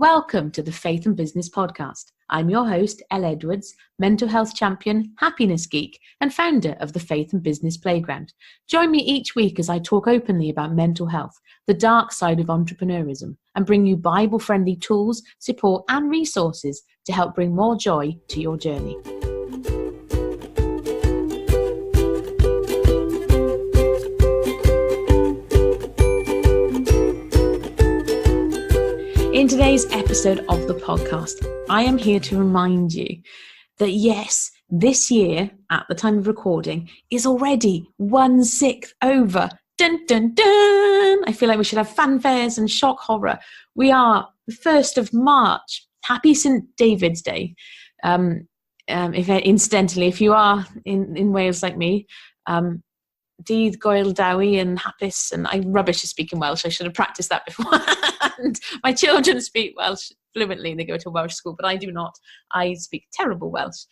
Welcome to the Faith and Business Podcast. I'm your host, Elle Edwards, mental health champion, happiness geek, and founder of the Faith and Business Playground. Join me each week as I talk openly about mental health, the dark side of entrepreneurism, and bring you Bible-friendly tools, support, and resources to help bring more joy to your journey. In today's episode of the podcast, I am here to remind you that yes, this year, at the time of recording, is already 1/6 over. Dun, dun, dun! I feel like we should have fanfares and shock horror. We are the 1st of March. Happy St. David's Day. If you are in Wales like me, Dydd Gwyl Dewi and hapus, and I'm rubbish at speaking Welsh. I should have practiced that before. And my children speak Welsh fluently. They go to Welsh school, but I do not. I speak terrible Welsh.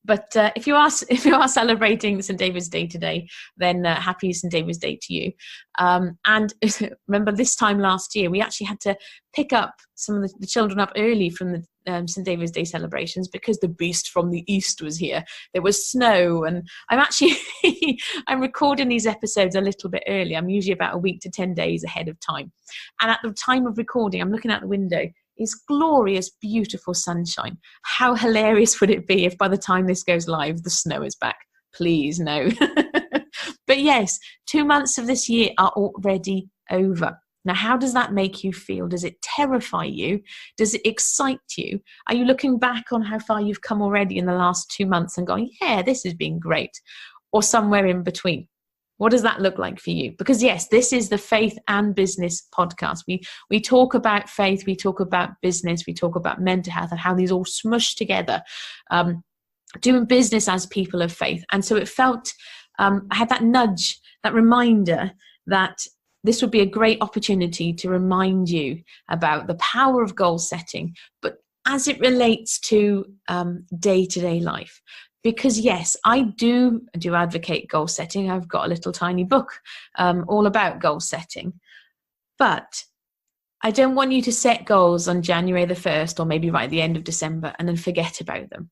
But if you are celebrating St. David's Day today, then happy St. David's Day to you. And remember, this time last year, we actually had to pick up some of the children up early from the St. David's Day celebrations because the beast from the east was here. There was snow, and I'm recording these episodes a little bit early. I'm usually about a week to 10 days ahead of time. And at the time of recording, I'm looking out the window. It's glorious, beautiful sunshine. How hilarious would it be if by the time this goes live, the snow is back? Please, no. But yes, 2 months of this year are already over. Now, how does that make you feel? Does it terrify you? Does it excite you? Are you looking back on how far you've come already in the last 2 months and going, yeah, this has been great? Or somewhere in between? What does that look like for you? Because yes, this is the Faith and Business Podcast. We talk about faith, we talk about business, we talk about mental health and how these all smush together, doing business as people of faith. And so it felt, I had that nudge, that reminder that this would be a great opportunity to remind you about the power of goal setting, but as it relates to day-to-day life. Because yes, I do advocate goal setting. I've got a little tiny book all about goal setting. But I don't want you to set goals on January the 1st or maybe right at the end of December and then forget about them.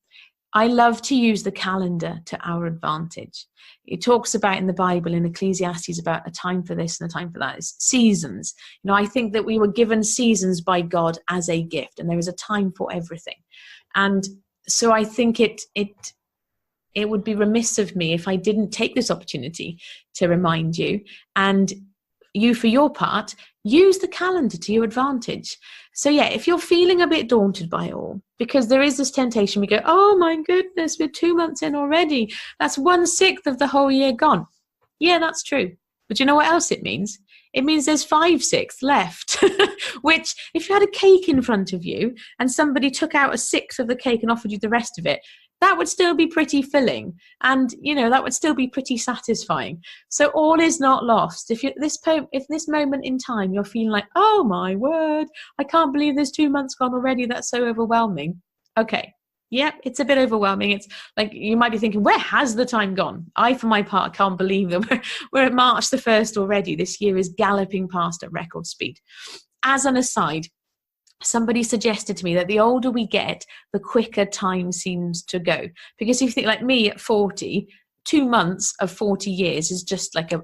I love to use the calendar to our advantage. It talks about in the Bible, in Ecclesiastes, about a time for this and a time for that. It's seasons. You know, I think that we were given seasons by God as a gift, and there is a time for everything. And so I think it would be remiss of me if I didn't take this opportunity to remind you, and you, for your part, use the calendar to your advantage. So yeah, if you're feeling a bit daunted by it all, because there is this temptation, we go, oh my goodness, we're 2 months in already. That's 1/6 of the whole year gone. Yeah, that's true. But you know what else it means? It means there's 5/6 left, which if you had a cake in front of you and somebody took out 1/6 of the cake and offered you the rest of it, that would still be pretty filling, and that would still be pretty satisfying. So all is not lost. If this moment in time you're feeling like, oh my word, I can't believe there's 2 months gone already, that's so overwhelming. Okay, yep, it's a bit overwhelming. It's like you might be thinking, where has the time gone? I, for my part, can't believe that we're at March the 1st already. This year is galloping past at record speed. As an aside, somebody suggested to me that the older we get, the quicker time seems to go. Because if you think like me at 40, 2 months of 40 years is just like a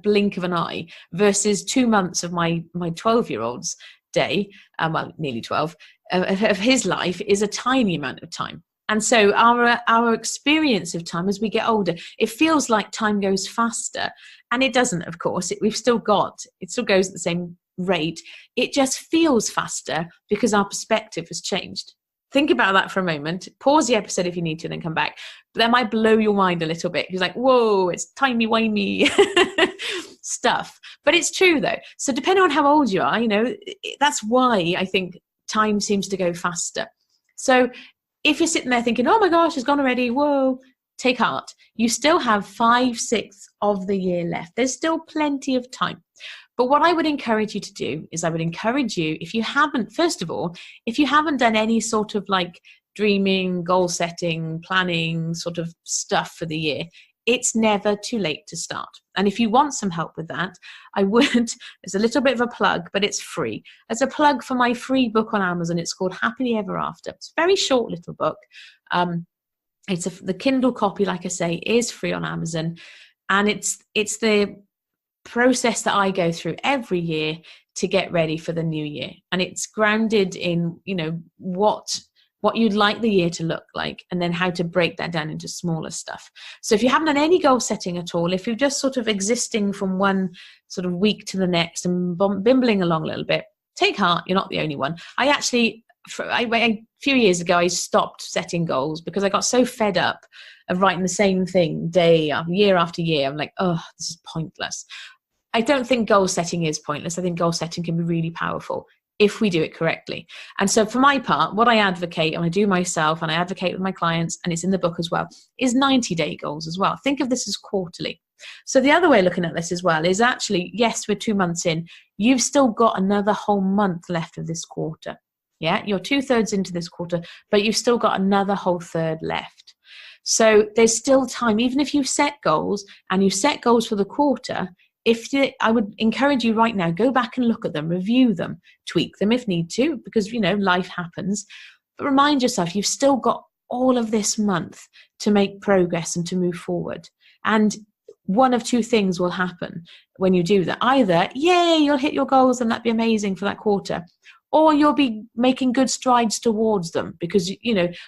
blink of an eye versus 2 months of my 12-year-old's day, well, nearly 12, of his life is a tiny amount of time. And so our experience of time as we get older, it feels like time goes faster. And it doesn't, of course. It still goes at the same rate. It just feels faster because our perspective has changed. Think about that for a moment. Pause the episode if you need to, then come back. But that might blow your mind a little bit. You're like, whoa, it's timey-wimey stuff. But it's true though. So depending on how old you are, that's why I think time seems to go faster. So if you're sitting there thinking, oh my gosh, it's gone already, whoa, take heart. You still have 5/6 of the year left. There's still plenty of time. But what I would encourage you to do is I would encourage you, if you haven't done any sort of like dreaming, goal setting, planning sort of stuff for the year, it's never too late to start. And if you want some help with that, I would, there's a little bit of a plug, but it's free. There's a plug for my free book on Amazon. It's called Happily Ever After. It's a very short little book. The Kindle copy, like I say, is free on Amazon. And it's the process that I go through every year to get ready for the new year. And it's grounded in, what you'd like the year to look like, and then how to break that down into smaller stuff. So if you haven't done any goal setting at all, if you're just sort of existing from one sort of week to the next and bimbling along a little bit, take heart, you're not the only one. A few years ago, I stopped setting goals because I got so fed up of writing the same thing year after year. I'm like, oh, this is pointless. I don't think goal setting is pointless. I think goal setting can be really powerful if we do it correctly. And so for my part, what I advocate, and I do myself, and I advocate with my clients, and it's in the book as well, is 90-day goals as well. Think of this as quarterly. So the other way of looking at this as well is actually, yes, we're 2 months in. You've still got another whole month left of this quarter. Yeah, you're 2/3 into this quarter, but you've still got another whole third left. So there's still time, even if you've set goals and you set goals for the quarter. I would encourage you right now, go back and look at them, review them, tweak them if need to, because, life happens. But remind yourself, you've still got all of this month to make progress and to move forward. And one of two things will happen when you do that. Either, yay, you'll hit your goals and that'd be amazing for that quarter. Or you'll be making good strides towards them, because,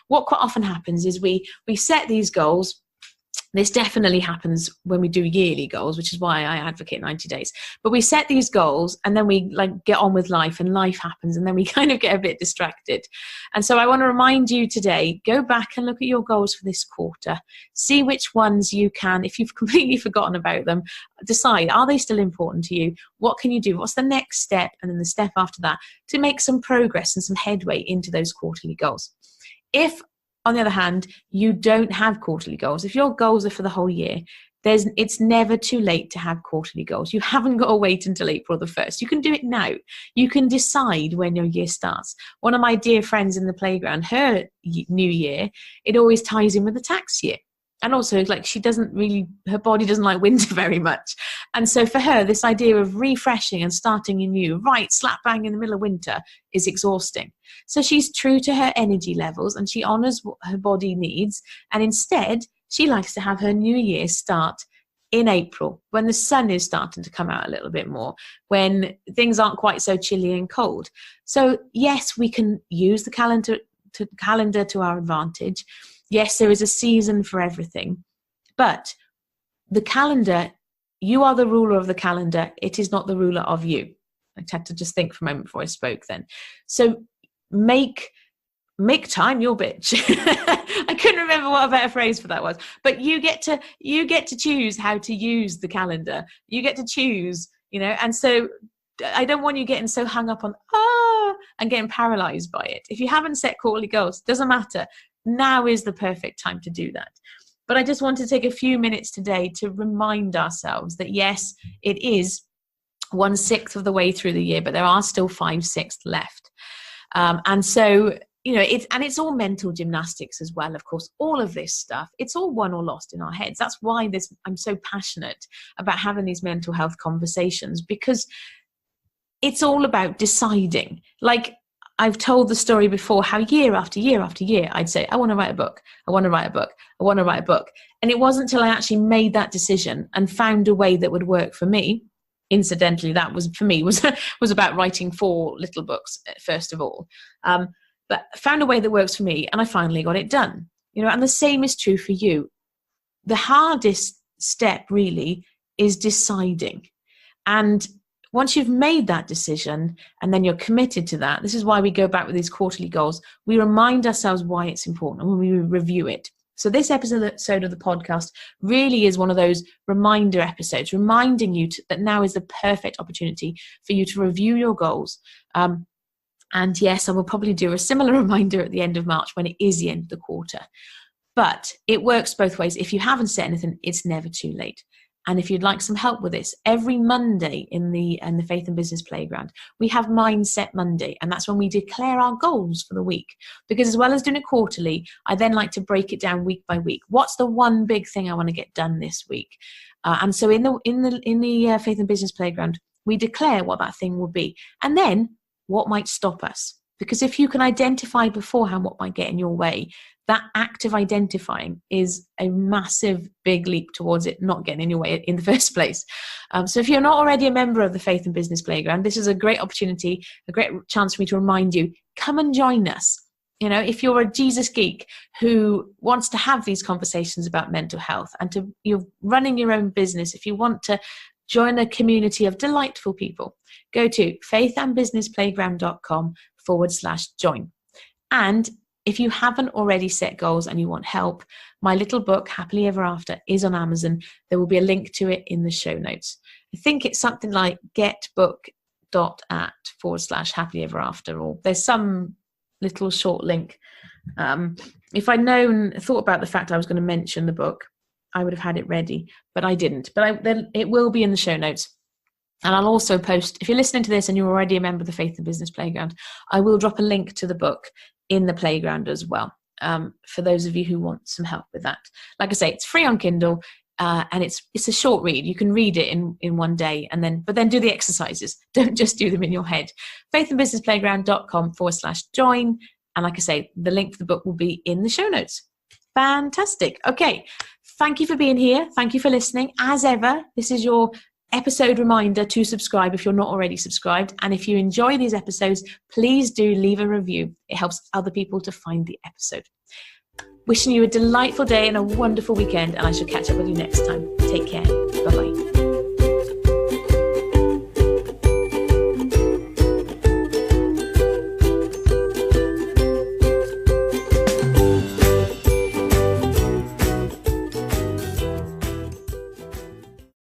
what quite often happens is we set these goals. This definitely happens when we do yearly goals, which is why I advocate 90 days. But we set these goals and then we get on with life, and life happens, and then we kind of get a bit distracted. And so I want to remind you today, go back and look at your goals for this quarter. See which ones you can, if you've completely forgotten about them, decide, are they still important to you? What can you do? What's the next step? And then the step after that to make some progress and some headway into those quarterly goals. If, on the other hand, you don't have quarterly goals, if your goals are for the whole year, it's never too late to have quarterly goals. You haven't got to wait until April the 1st. You can do it now. You can decide when your year starts. One of my dear friends in the playground, her new year, it always ties in with the tax year. And also, her body doesn't like winter very much. And so for her, this idea of refreshing and starting anew, right slap bang in the middle of winter, is exhausting. So she's true to her energy levels and she honors what her body needs. And instead, she likes to have her new year start in April, when the sun is starting to come out a little bit more, when things aren't quite so chilly and cold. So yes, we can use the calendar to our advantage. Yes, there is a season for everything, but the calendar, you are the ruler of the calendar. It is not the ruler of you. I had to just think for a moment before I spoke then. So make time your bitch. I couldn't remember what a better phrase for that was, but you get to choose how to use the calendar. You get to choose, and so I don't want you getting so hung up on, and getting paralyzed by it. If you haven't set quarterly goals, doesn't matter. Now is the perfect time to do that. But I just want to take a few minutes today to remind ourselves that yes, it is 1/6 of the way through the year, but there are still 5/6 left. And so, it's all mental gymnastics as well, of course. All of this stuff, it's all won or lost in our heads. That's why I'm so passionate about having these mental health conversations, because it's all about deciding. Like, I've told the story before, how year after year after year, I'd say, I want to write a book. I want to write a book. I want to write a book. And it wasn't until I actually made that decision and found a way that would work for me. Incidentally, that was, for me, was about writing 4 little books, first of all. But found a way that works for me, and I finally got it done. And the same is true for you. The hardest step really is deciding. And once you've made that decision and then you're committed to that, this is why we go back with these quarterly goals. We remind ourselves why it's important and when we review it. So this episode of the podcast really is one of those reminder episodes, reminding you that now is the perfect opportunity for you to review your goals. And yes, I will probably do a similar reminder at the end of March when it is the end of the quarter. But it works both ways. If you haven't set anything, it's never too late. And if you'd like some help with this, every Monday in the Faith and Business Playground, we have Mindset Monday. And that's when we declare our goals for the week. Because as well as doing it quarterly, I then like to break it down week by week. What's the one big thing I want to get done this week? And so in the Faith and Business Playground, we declare what that thing will be. And then what might stop us. Because if you can identify beforehand what might get in your way, that act of identifying is a massive, big leap towards it not getting in your way in the first place. So if you're not already a member of the Faith and Business Playground, this is a great opportunity, a great chance for me to remind you, come and join us. You know, if you're a Jesus geek who wants to have these conversations about mental health and you're running your own business, if you want to join a community of delightful people, go to faithandbusinessplayground.com/join. And if you haven't already set goals and you want help, my little book, Happily Ever After, is on Amazon. There will be a link to it in the show notes. I think it's something like getbook.at/happily ever after, or there's some little short link. If I'd thought about the fact I was going to mention the book, I would have had it ready, but I didn't. But it will be in the show notes. And I'll also post, if you're listening to this and you're already a member of the Faith and Business Playground, I will drop a link to the book in the playground as well, for those of you who want some help with that. Like I say, it's free on Kindle, and it's a short read. You can read it in one day, but then do the exercises. Don't just do them in your head. faithandbusinessplayground.com/join. And like I say, the link for the book will be in the show notes. Fantastic. Okay. Thank you for being here. Thank you for listening. As ever, this is your episode reminder to subscribe if you're not already subscribed. And if you enjoy these episodes, please do leave a review. It helps other people to find the episode. Wishing you a delightful day and a wonderful weekend, and I shall catch up with you next time. Take care. Bye-bye.